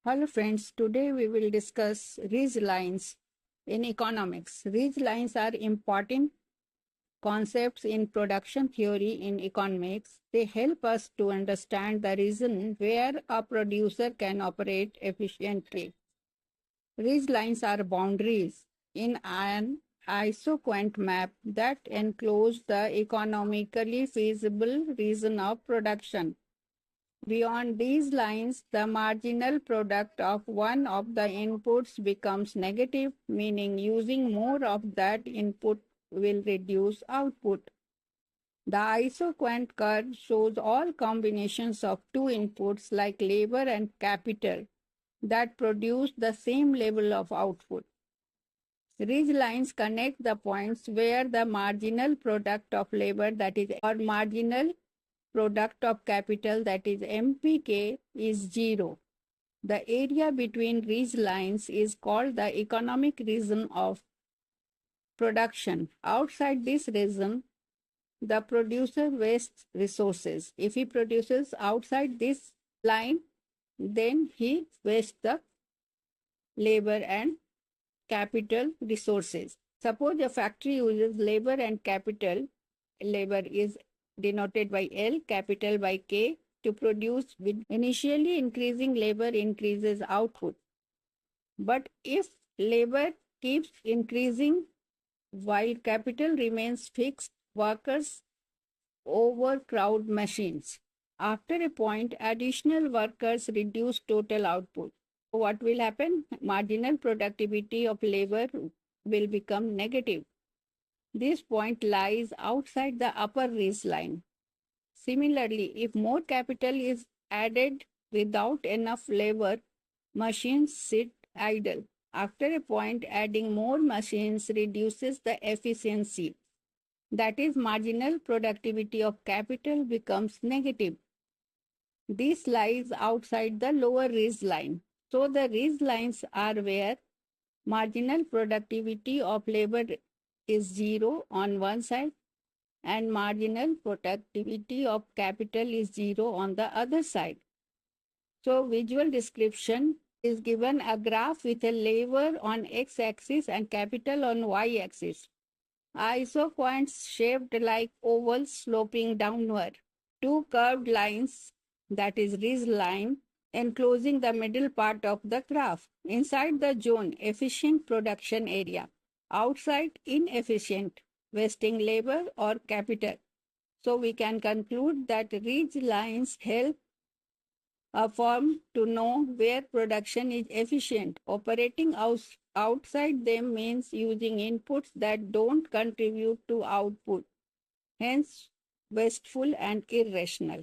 Hello friends, today we will discuss ridge lines in economics. Ridge lines are important concepts in production theory in economics. They help us to understand the reason where a producer can operate efficiently. Ridge lines are boundaries in an isoquant map that enclose the economically feasible region of production. Beyond these lines, the marginal product of one of the inputs becomes negative, meaning using more of that input will reduce output. The isoquant curve shows all combinations of two inputs like labor and capital that produce the same level of output. Ridge lines connect the points where the marginal product of labor, that is, or marginal product of capital, that is MPK, is zero. The area between ridge lines is called the economic region of production. Outside this region, the producer wastes resources. If he produces outside this line, then he wastes the labor and capital resources. Suppose a factory uses labor and capital. Labor is denoted by L, capital by K, to produce. With initially increasing labor increases output. But if labor keeps increasing while capital remains fixed, workers overcrowd machines. After a point, additional workers reduce total output. What will happen? Marginal productivity of labor will become negative. This point lies outside the upper ridge line. Similarly, if more capital is added without enough labor, machines sit idle. After a point, adding more machines reduces the efficiency. That is, marginal productivity of capital becomes negative. This lies outside the lower ridge line. So the ridge lines are where marginal productivity of labor is zero on one side and marginal productivity of capital is zero on the other side. So visual description is given a graph with a labor on x-axis and capital on y-axis. Isoquants shaped like ovals sloping downward. Two curved lines, that is ridge line, enclosing the middle part of the graph. Inside the zone, efficient production area. Outside, inefficient, wasting labor or capital. So we can conclude that ridge lines help a firm to know where production is efficient. Operating outside them means using inputs that don't contribute to output, hence wasteful and irrational.